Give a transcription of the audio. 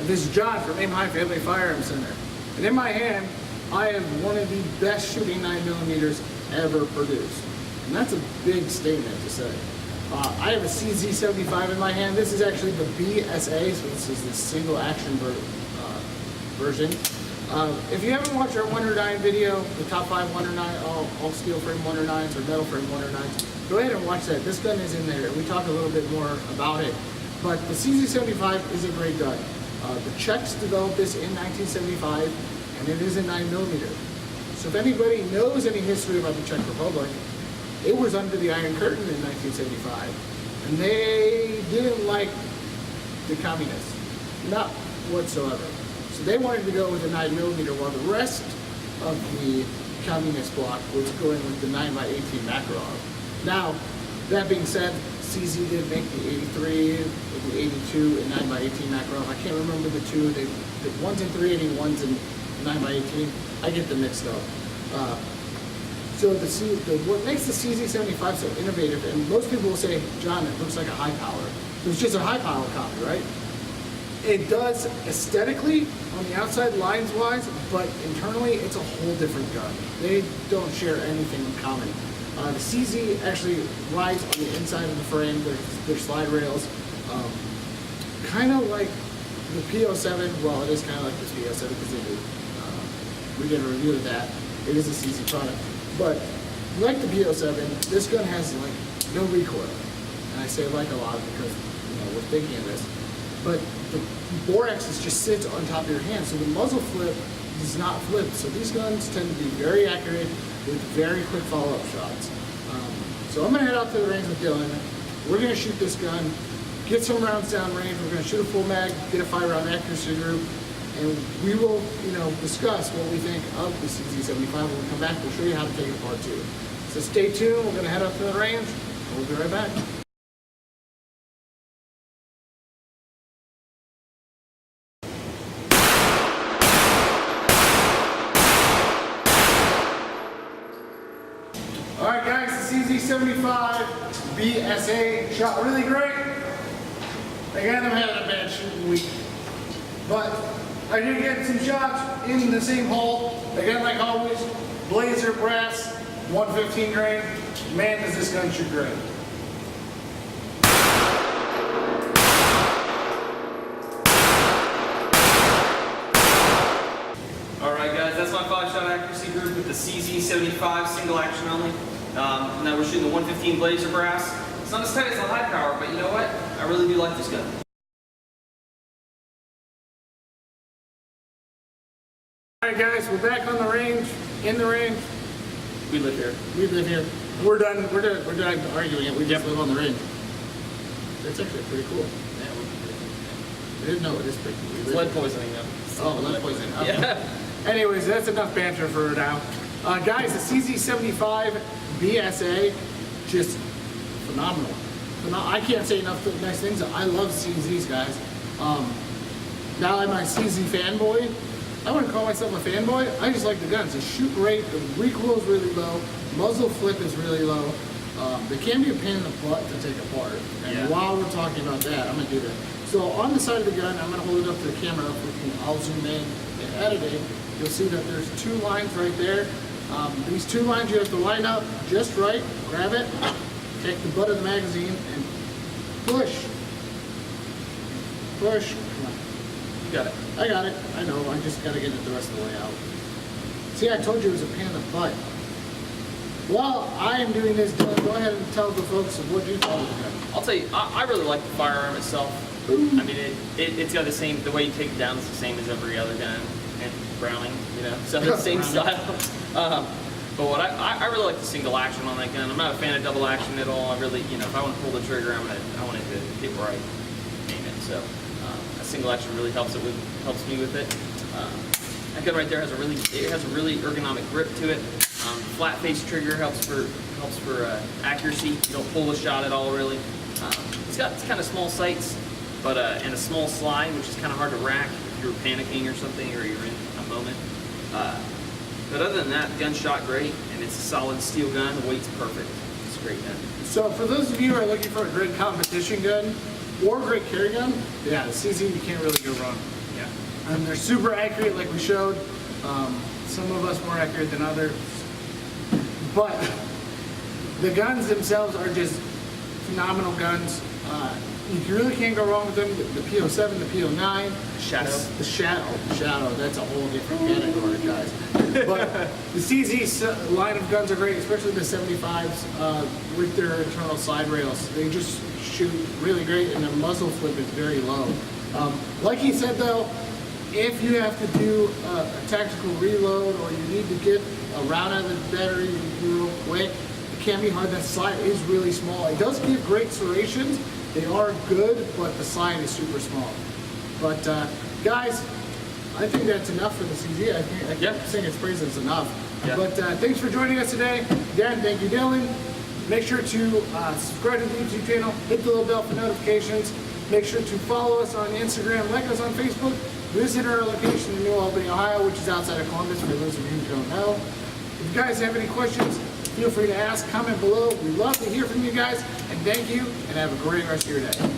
This is John from Aim High Family Firearms Center. And in my hand, I have one of the best shooting 9mm ever produced. And that's a big statement to say. I have a CZ75 in my hand. This is actually the BSA, so this is the single action version. If you haven't watched our Wonder 9 video, the top 5 Wonder 9, all steel frame Wonder 9s or metal frame Wonder 9s, go ahead and watch that. This gun is in there. We talk a little bit more about it. But the CZ75 is a great gun. The Czechs developed this in 1975, and it is a 9mm. So if anybody knows any history about the Czech Republic, it was under the Iron Curtain in 1975, and they didn't like the communists, not whatsoever. So they wanted to go with the 9mm, while the rest of the communist bloc was going with the 9x18 Makarov. Now, that being said, CZ did make the 83, the 82, and 9x18 Makarov. I can't remember the two. The one's in 380, one's in 9x18. I get them mixed up. So what makes the CZ75 so innovative, and most people will say, John, it looks like a high power. It's just a high power copy, right? It does aesthetically on the outside lines wise, but internally it's a whole different gun. They don't share anything in common. The CZ actually rides on the inside of the frame. Their slide rails, kind of like the P07. Well, it is kind of like the P07 because we did a review of that. It is a CZ product. But like the P07, this gun has like no recoil. And I say like a lot because we're thinking of this. But the bore axis just sits on top of your hand, so the muzzle flip does not flip. So these guns tend to be very accurate with very quick follow-up shots. So I'm gonna head out to the range with Dylan. We're gonna shoot this gun, get some rounds down range. We're gonna shoot a full mag, get a 5-round accuracy group. And we will, discuss what we think of the CZ75. When we come back, we'll show you how to take it apart too. So stay tuned. We're going to head up to the range, and we'll be right back. All right, guys, the CZ75 BSA shot really great. Again, I'm having a bad shooting week, but I did get some shots in the same hole. Again, like always, Blazer brass, 115 grain. Man, does this gun shoot great. All right, guys, that's my 5-shot accuracy group with the CZ75 single action only. Now we're shooting the 115 Blazer brass. It's not as tight as the high power, but you know what? I really do like this gun. Alright guys, we're back on the range, in the range. We live here. We live here. We're done arguing it. We just live on the range. That's actually pretty cool. Yeah, I didn't know it is pretty cool. it's lead poisoning though. Oh, lead poisoning. Okay. Yeah. Anyways, that's enough banter for now. Guys, the CZ75 BSA, just phenomenal. I can't say enough nice things. I love CZs, guys. Now I'm a CZ fanboy. I wouldn't call myself a fanboy. I just like the guns. The shoot rate, the recoil is really low, muzzle flip is really low. They can be a pain in the butt to take apart. And while we're talking about that, I'm going to do that. So on the side of the gun, I'm going to hold it up to the camera. I'll zoom in and editing. You'll see that there's 2 lines right there. These 2 lines you have to line up just right. Grab it, take the butt of the magazine, and push. Push. Come on. You got it. I got it. I know. I just got to get it the rest of the way out. See, I told you it was a pain in the butt. While I am doing this, Dylan, go ahead and tell the folks what you thought of the gun. I'll tell you, I really like the firearm itself. I mean, it's got the way you take it down is the same as every other gun, and Browning, so the same style. But what I really like the single action on that gun. I'm not a fan of double action at all. I really, if I want to pull the trigger, I want it to hit where I aim it. So a single action really helps me with it. That gun right there has a really ergonomic grip to it. Flat face trigger helps for accuracy. You don't pull the shot at all really. It's kind of small sights, but and a small slide, which is kind of hard to rack if you're panicking or something, or you're in a moment. But other than that, the gun shot great, and it's a solid steel gun. The weight's perfect. It's a great gun. So for those of you who are looking for a great competition gun, or a great carry gun, yeah, the CZ, you can't really go wrong. Yeah. And they're super accurate, like we showed. Some of us more accurate than others. But the guns themselves are just phenomenal guns. You really can't go wrong with them. The P07, the P09. Shadow. The Shadow, that's a whole different category, guys. But the CZ line of guns are great, especially the 75s with their internal side rails. They just shoot really great, and their muzzle flip is very low. Like he said, though, if you have to do a tactical reload or you need to get a round out of the battery real quick, it can be hard. That slide is really small. It does give great serrations. They are good, but the slide is super small. But guys, I think that's enough for the CZ. I can't sing its praises enough. Yeah. But thanks for joining us today. Again, thank you, Dylan. Make sure to subscribe to the YouTube channel, hit the little bell for notifications. Make sure to follow us on Instagram, like us on Facebook. Visit our location in New Albany, Ohio, which is outside of Columbus, for those of you who don't know. If you guys have any questions, feel free to ask, comment below. We love to hear from you guys, and thank you, and have a great rest of your day.